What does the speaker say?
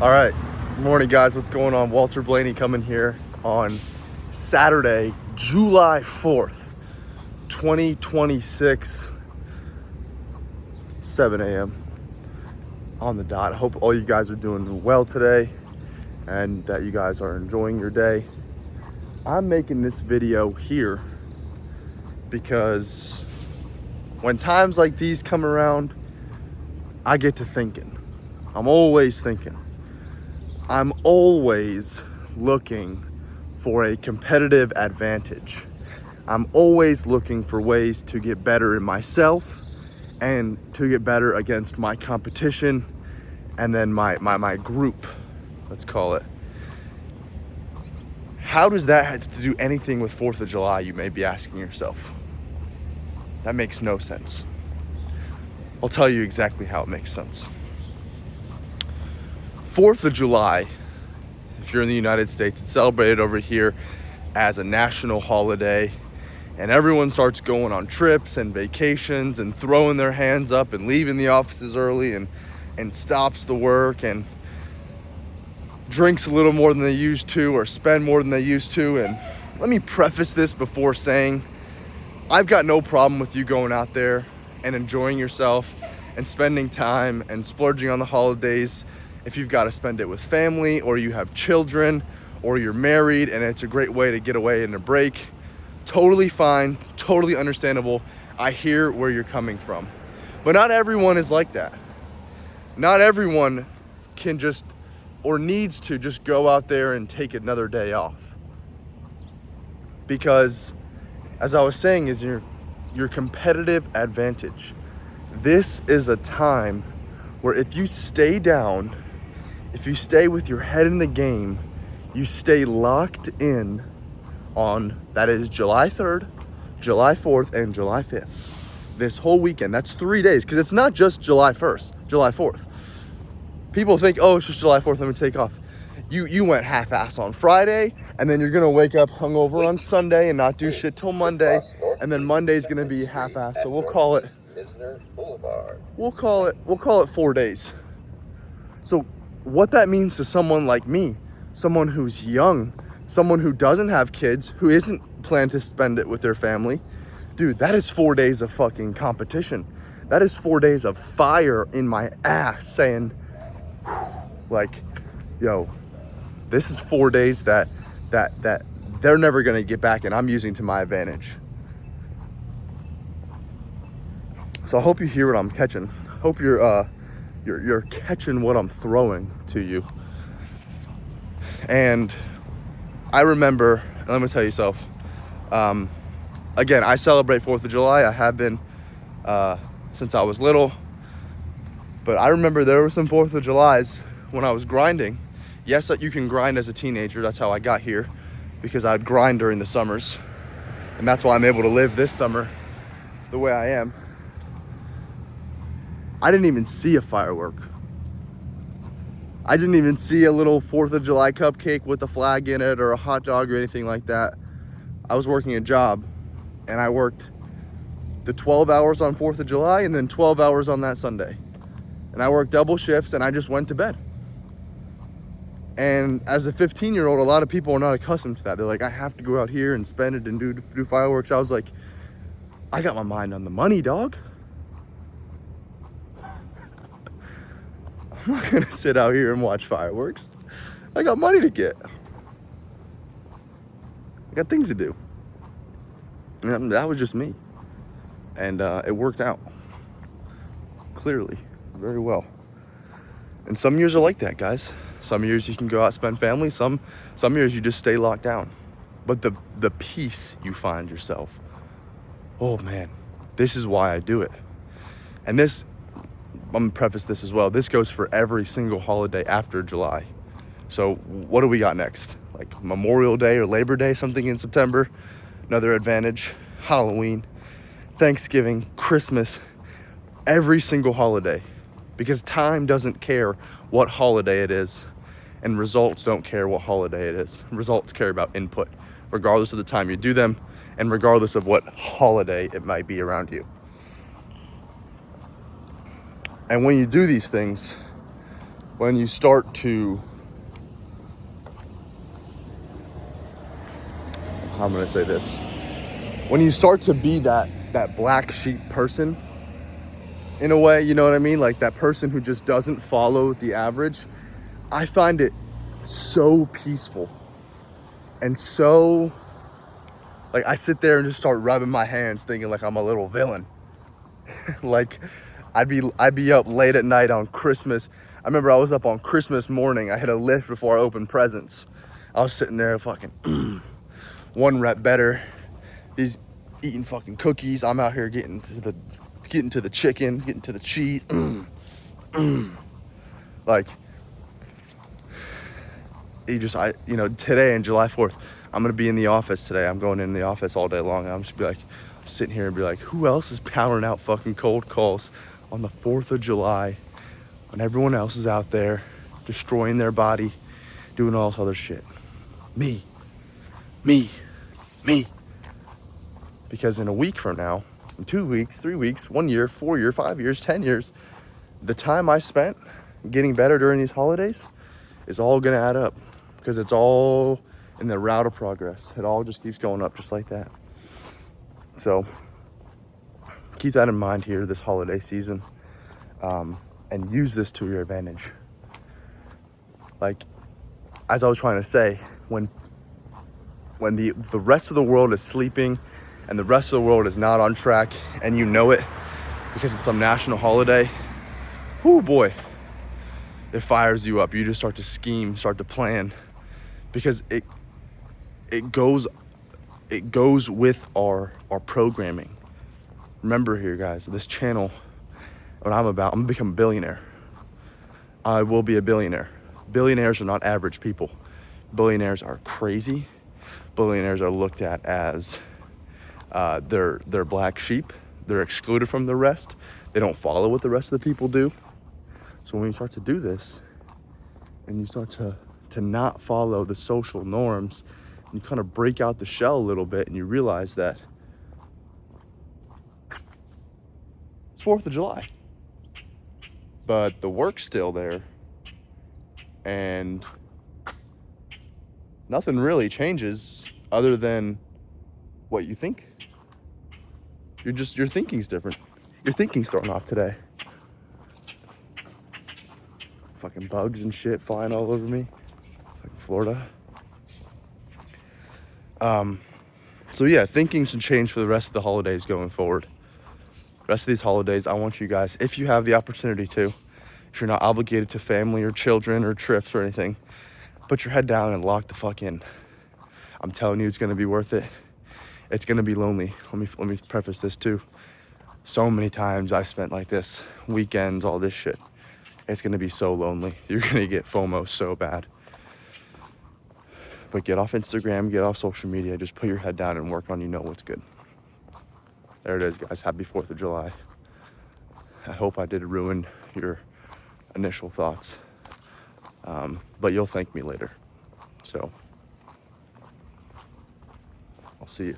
All right, morning guys, what's going on? Walter Blayney coming here on Saturday, July 4th, 2026, 7 a.m. on the dot. I hope all you guys are doing well today and that you guys are enjoying your day. I'm making this video here because when times like these come around, I get to thinking. I'm always thinking. I'm always looking for a competitive advantage. I'm always looking for ways to get better in myself and to get better against my competition and then my group, let's call it. How does that have to do anything with 4th of July, you may be asking yourself? That makes no sense. I'll tell you exactly how it makes sense. 4th of July, if you're in the United States, it's celebrated over here as a national holiday, and everyone starts going on trips and vacations and throwing their hands up and leaving the offices early and stops the work and drinks a little more than they used to or spend more than they used to. And let me preface this before saying I've got no problem with you going out there and enjoying yourself and spending time and splurging on the holidays. If you've got to spend it with family or you have children or you're married and it's a great way to get away and a break, totally fine, totally understandable. I hear where you're coming from. But not everyone is like that. Not everyone can just or needs to just go out there and take another day off. Because as I was saying, is your competitive advantage. This is a time where if you stay down, if you stay with your head in the game, you stay locked in on, that is July 3rd, July 4th, and July 5th. This whole weekend, that's 3 days, because it's not just July 1st, July 4th. People think, oh, it's just July 4th, let me take off. You went half-ass on Friday, and then you're gonna wake up hungover on Sunday and not do shit till Monday, and then Monday's gonna be half-ass, so we'll call it 4 days. So what that means to someone like me, someone who's young, someone who doesn't have kids, who isn't planned to spend it with their family, dude, that is 4 days of fucking competition. That is 4 days of fire in my ass saying, like, yo, this is 4 days that they're never gonna get back and I'm using to my advantage. So I hope you hear what I'm catching. Hope you're catching what I'm throwing to you. And I remember, let me tell you self, again, I celebrate 4th of July. I have been since I was little. But I remember there were some 4th of Julys when I was grinding. Yes, you can grind as a teenager. That's how I got here, because I'd grind during the summers. And that's why I'm able to live this summer the way I am. I didn't even see a firework. I didn't even see a little 4th of July cupcake with a flag in it or a hot dog or anything like that. I was working a job, and I worked the 12 hours on 4th of July and then 12 hours on that Sunday. And I worked double shifts and I just went to bed. And as a 15-year-old, a lot of people are not accustomed to that. They're like, I have to go out here and spend it and do fireworks. I was like, I got my mind on the money, dog. I'm not gonna sit out here and watch fireworks. I got money to get. I got things to do. And that was just me. And it worked out. Clearly, very well. And some years are like that, guys. Some years you can go out, spend family. Some years you just stay locked down. But the peace you find yourself, oh man, this is why I do it. And this, I'm gonna preface this as well, this goes for every single holiday after July. So what do we got next? Like Memorial Day or Labor Day, something in September, another advantage, Halloween, Thanksgiving, Christmas, every single holiday. Because time doesn't care what holiday it is, and results don't care what holiday it is. Results care about input, regardless of the time you do them, and regardless of what holiday it might be around you. And when you do these things, when you start to, how am I gonna say this? When you start to be that black sheep person, in a way, you know what I mean? Like that person who just doesn't follow the average. I find it so peaceful and so, like, I sit there and just start rubbing my hands thinking like I'm a little villain. Like I'd be up late at night on Christmas. I remember I was up on Christmas morning. I hit a lift before I opened presents. I was sitting there fucking one rep better. He's eating fucking cookies. I'm out here getting to the chicken, getting to the cheese. Like, today and July 4th, I'm gonna be in the office today. I'm going in the office all day long. I'm just be like, sitting here and be like, who else is powering out fucking cold calls on the 4th of July when everyone else is out there destroying their body, doing all this other shit? Me. Because in a week from now, in 2 weeks, 3 weeks, 1 year, 4 years, 5 years, 10 years, the time I spent getting better during these holidays is all gonna add up, because it's all in the route of progress. It all just keeps going up just like that. So keep that in mind here this holiday season, and use this to your advantage. Like, as I was trying to say, when the rest of the world is sleeping and the rest of the world is not on track, and you know it because it's some national holiday, whoo boy, it fires you up. You just start to scheme, start to plan, because it goes with our programming. Remember here, guys, this channel, what I'm gonna become a billionaire. I will be a billionaire. Billionaires are not average people. Billionaires are crazy. Billionaires are looked at as they're black sheep. They're excluded from the rest. They don't follow what the rest of the people do. So when you start to do this, and you start to not follow the social norms, and you kind of break out the shell a little bit, and you realize that it's 4th of July, but the work's still there, and nothing really changes other than what you think. Your thinking's different. Your thinking's thrown off today. Fucking bugs and shit flying all over me. Fucking Florida. So yeah, thinking should change for the rest of the holidays going forward. The rest of these holidays, I want you guys, if you have the opportunity to, if you're not obligated to family or children or trips or anything, put your head down and lock the fuck in. I'm telling you, it's gonna be worth it. It's gonna be lonely. Let me preface this too. So many times I spent like this, weekends, all this shit. It's gonna be so lonely. You're gonna get FOMO so bad. But get off Instagram, get off social media, just put your head down and work on what's good. There it is, guys. Happy 4th of July. I hope I did ruin your initial thoughts. But you'll thank me later. So, I'll see you.